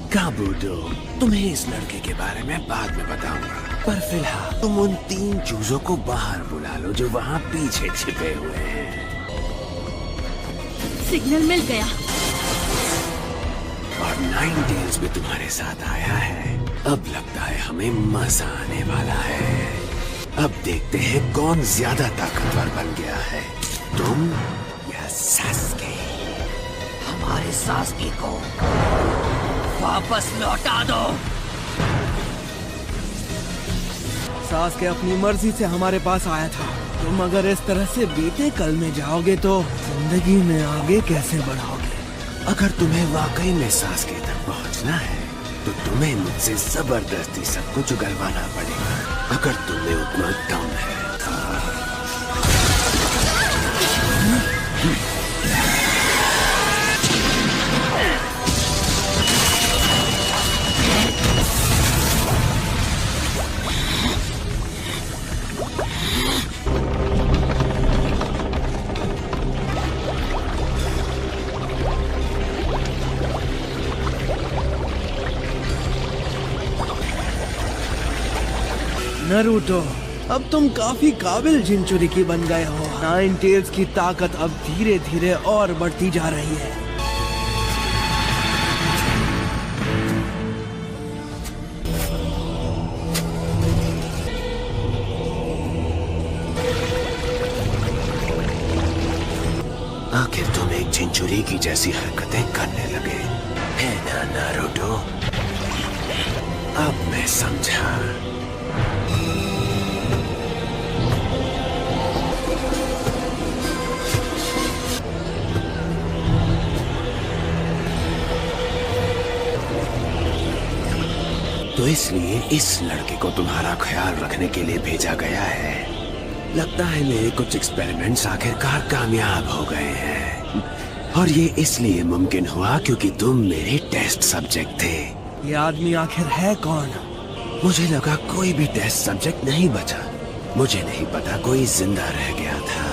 काबूडो, तुम्हें इस लड़के के बारे में बाद में बताऊंगा, पर फिलहाल तुम उन 3 चूजों को बाहर बुला लो जो वहाँ पीछे छिपे हुए हैं। सिग्नल मिल गया। और नाइन टेल्स भी तुम्हारे साथ आया है। अब लगता है हमें मजा आने वाला है। अब देखते हैं कौन ज्यादा ताकतवर बन गया है, तुम या सास्के। हमारे सास्के को वापस लौटा दो। सास्के अपनी मर्जी से हमारे पास आया था। तुम अगर इस तरह से बीते कल में जाओगे तो जिंदगी में आगे कैसे बढ़ोगे? अगर तुम्हें वाकई में सास्के तक पहुंचना है तो तुम्हें मुझसे जबरदस्ती सब कुछ उगलवाना पड़ेगा, अगर तुम्हें उतना दम है। नारुतो, अब तुम काफी काबिल जिनचुरिकी बन गए हो। नाइन टेल्स की ताकत अब धीरे धीरे और बढ़ती जा रही है। आखिर तुम एक जिनचुरी की जैसी हरकतें करने लगे, है ना नारुतो? अब मैं समझा। तो इसलिए इस लड़के को तुम्हारा ख्याल रखने के लिए भेजा गया है। लगता है मेरे कुछ एक्सपेरिमेंट्स आखिरकार कामयाब हो गए हैं, और ये इसलिए मुमकिन हुआ क्योंकि तुम मेरे टेस्ट सब्जेक्ट थे। ये आदमी आखिर है कौन? मुझे लगा कोई भी टेस्ट सब्जेक्ट नहीं बचा। मुझे नहीं पता कोई जिंदा रह गया था।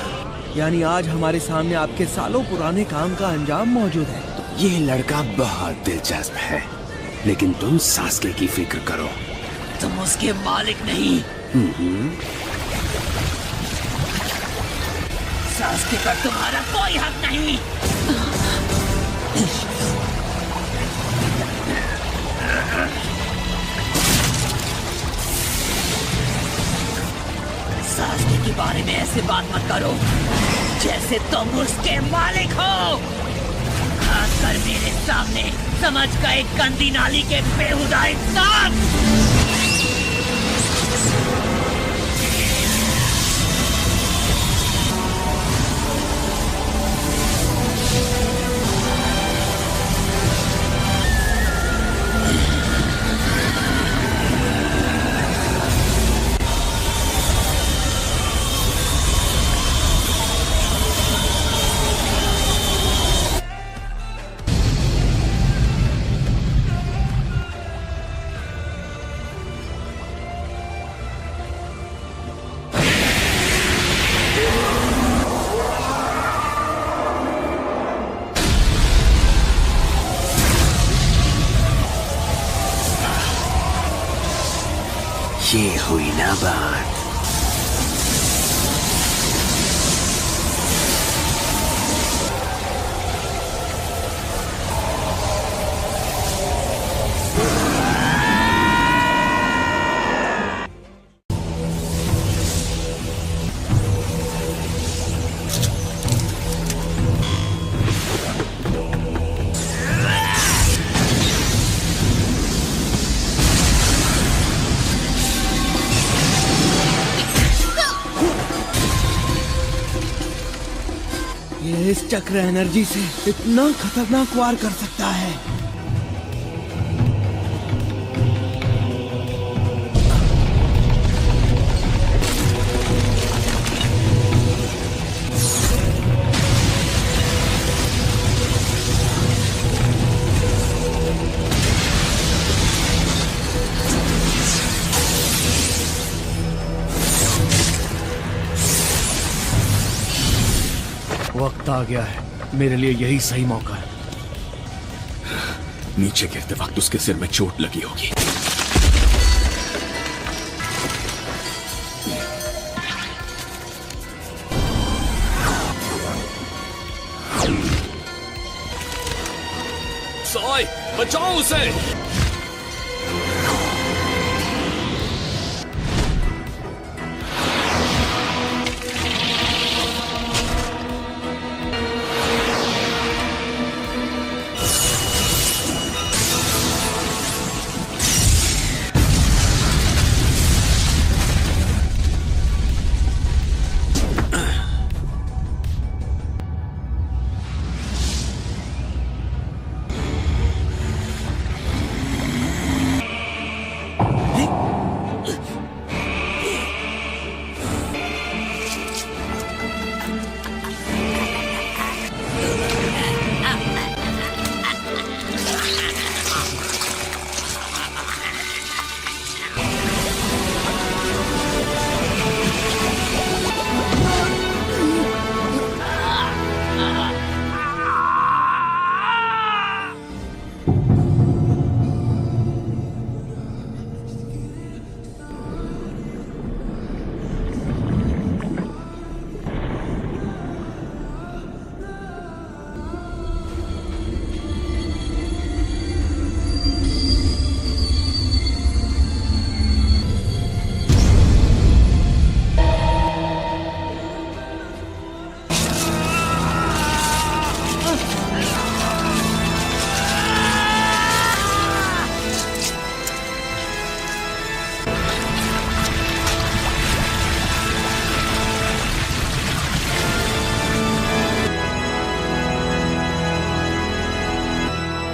यानी आज हमारे सामने आपके सालों पुराने काम का अंजाम मौजूद है। ये लड़का बहुत दिलचस्प है, लेकिन तुम सास्के की फिक्र करो। तुम उसके मालिक नहीं। सास्के पर तुम्हारा कोई हक नहीं। सास्के के बारे में ऐसे बात मत करो जैसे तुम उसके मालिक हो। खासकर मेरे सामने समझ गए गंदी नाली के बेहुदा इंसान। ये हुई ना बात। ये इस चक्र एनर्जी से इतना खतरनाक वार कर सकता है। वक्त आ गया है, मेरे लिए यही सही मौका है। नीचे गिरते वक्त उसके सिर में चोट लगी होगी। सॉय, बचाओ उसे।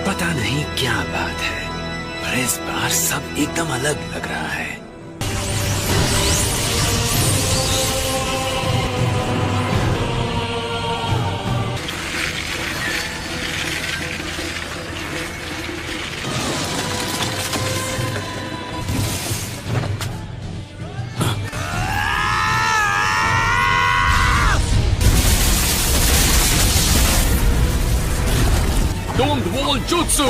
पता नहीं क्या बात है, पर इस बार सब एकदम अलग लग रहा है। Domed Wall Jutsu!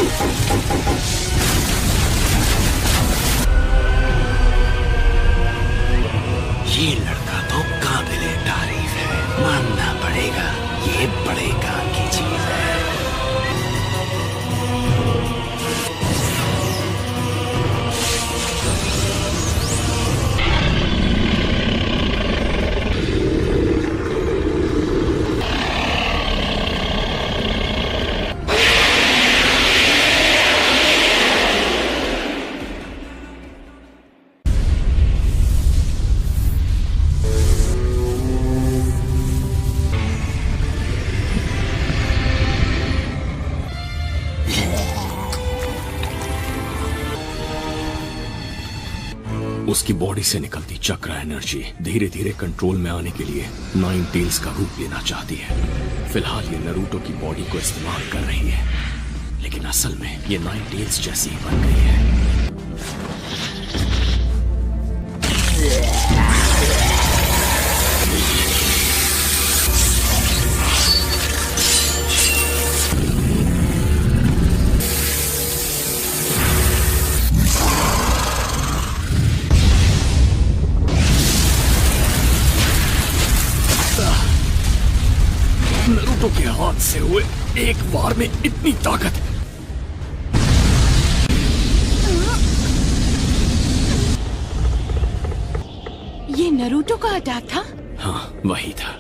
ये लड़का तो काबिले तारीफ है, मानना पड़ेगा, ये बड़े काम की चीज है। उसकी बॉडी से निकलती चक्र एनर्जी धीरे धीरे कंट्रोल में आने के लिए नाइन टेल्स का रूप लेना चाहती है। फिलहाल ये नरूटो की बॉडी को इस्तेमाल कर रही है, लेकिन असल में ये नाइन टेल्स जैसी ही बन गई है। नरूटो के हाथ से हुए एक बार में इतनी ताकत। ये नरूटो का अटैक था? हाँ, वही था।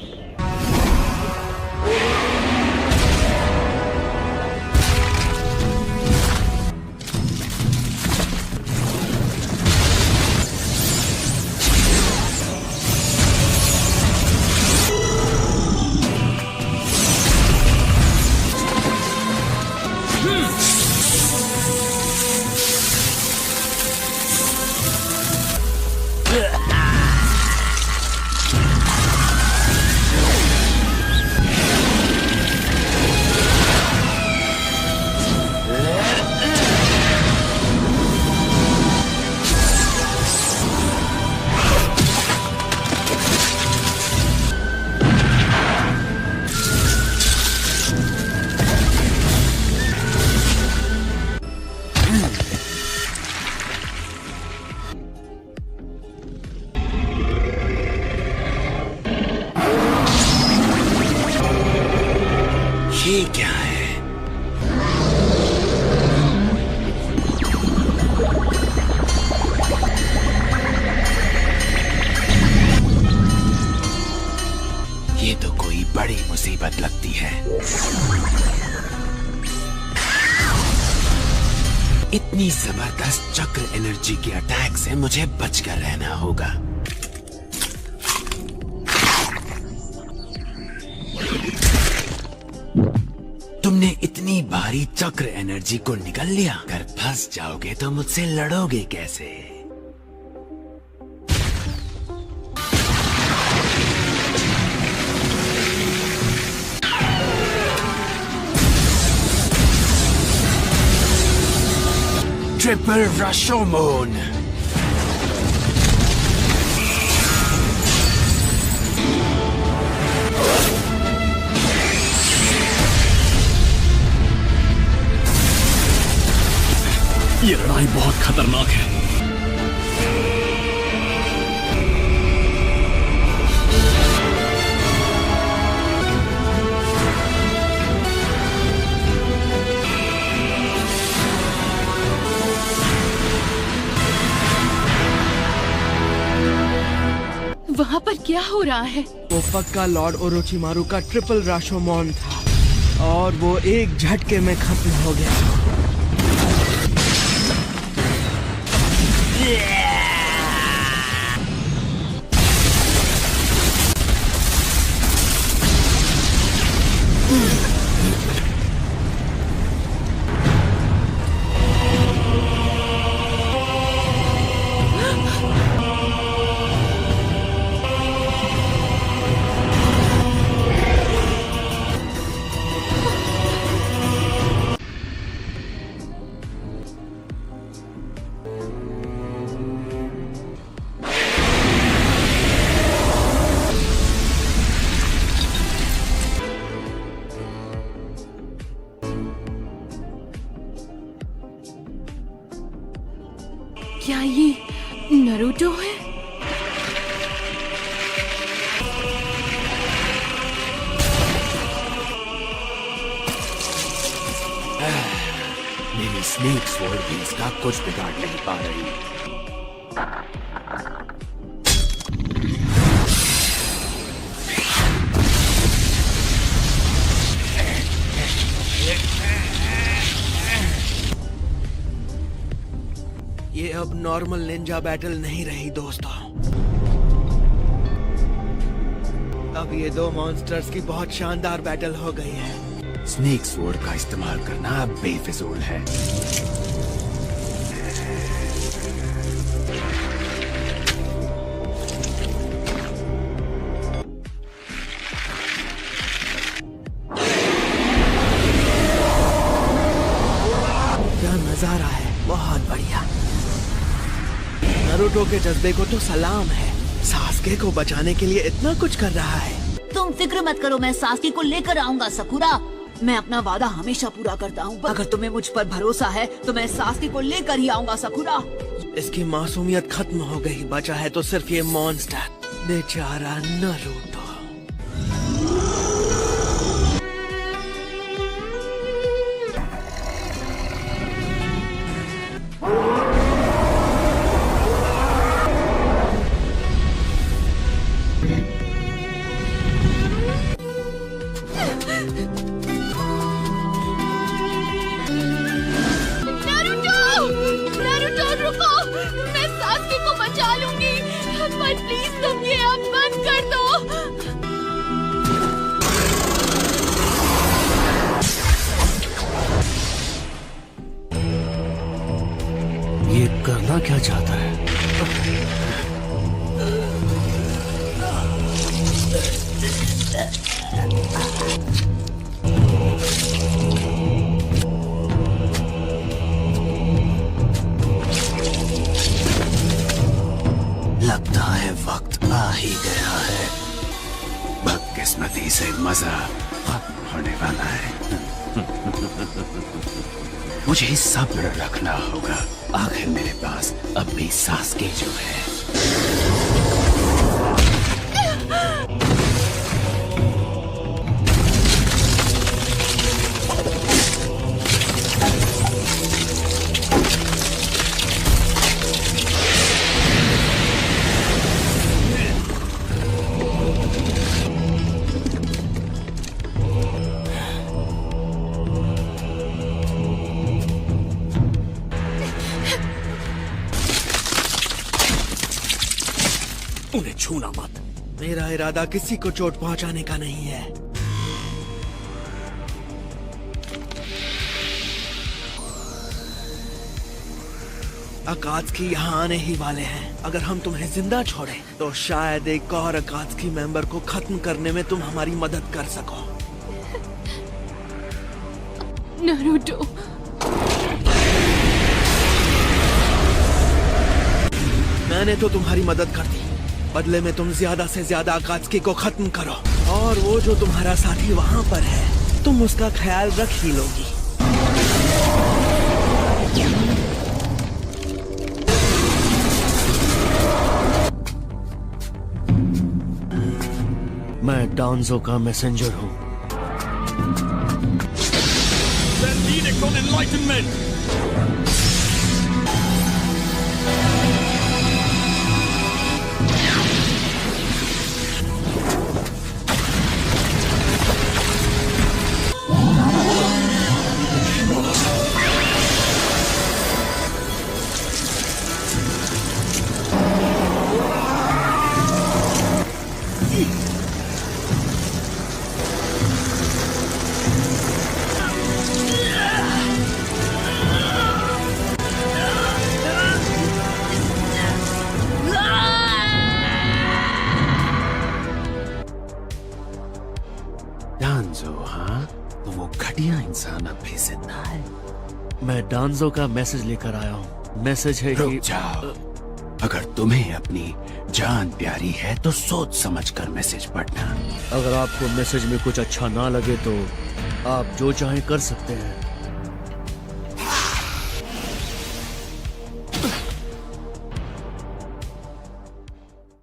ये क्या है? ये तो कोई बड़ी मुसीबत लगती है। इतनी जबरदस्त चक्र एनर्जी के अटैक से मुझे बचकर रहना होगा। तुमने इतनी भारी चक्र एनर्जी को निगल लिया। अगर फंस जाओगे तो मुझसे लड़ोगे कैसे? ट्रिपल राशोमोन। ये लड़ाई बहुत खतरनाक है। वहाँ पर क्या हो रहा है? वो पक्का लॉर्ड ओरोचिमारू का ट्रिपल राशोमोन था और वो एक झटके में खत्म हो गया। क्या ये नरूटो है? मेरी स्नेक स्वॉर्ड भी इसका कुछ बिगाड़ नहीं पा रही। ये अब नॉर्मल निंजा बैटल नहीं रही दोस्तों। अब ये दो मॉन्स्टर्स की बहुत शानदार बैटल हो गई है। स्नेक स्वॉर्ड का इस्तेमाल करना अब बेफिजूल है। क्या नजारा है, बहुत बढ़िया। नारुतो के जज्बे को तो सलाम है। सास्के को बचाने के लिए इतना कुछ कर रहा है। तुम फिक्र मत करो, मैं सास्के को लेकर आऊंगा सकुरा। मैं अपना वादा हमेशा पूरा करता हूँ। अगर तुम्हें मुझ पर भरोसा है तो मैं सास्के को लेकर ही आऊंगा सकुरा। इसकी मासूमियत खत्म हो गई, बचा है तो सिर्फ ये मॉन्स्टर। बेचारा नारुतो। नारुतो रुको, मैं सास्के को बचा लूंगी, पर प्लीज तुम ये अब बंद कर दो। ये करना क्या चाहता है? लगता है वक्त आ ही गया है। बदकिस्मती से मजा खत्म होने वाला है। मुझे सब्र रखना होगा। आखिर मेरे पास अब भी सास्के जो है। उन्हें छूना मत। मेरा इरादा किसी को चोट पहुंचाने का नहीं है। अकात्सुकी यहाँ आने ही वाले हैं। अगर हम तुम्हें जिंदा छोड़े तो शायद एक और अकात्सुकी मेंबर को खत्म करने में तुम हमारी मदद कर सको। नारुतो, मैंने तो तुम्हारी मदद कर दी, बदले में तुम ज्यादा से ज्यादा अकात्सुकी को खत्म करो। और वो जो तुम्हारा साथी वहाँ पर है, तुम उसका ख्याल रख ही लोगी। मैं डांजो का मैसेंजर हूँ। Then edict on enlightenment. डांजो, हाँ? तो वो घटिया इंसान अब भी जिंदा है। मैं डांजो का मैसेज लेकर आया हूँ। मैसेज है रुक कि जाओ। अगर तुम्हें अपनी जान प्यारी है तो सोच समझ कर मैसेज पढ़ना। अगर आपको मैसेज में कुछ अच्छा ना लगे तो आप जो चाहें कर सकते हैं।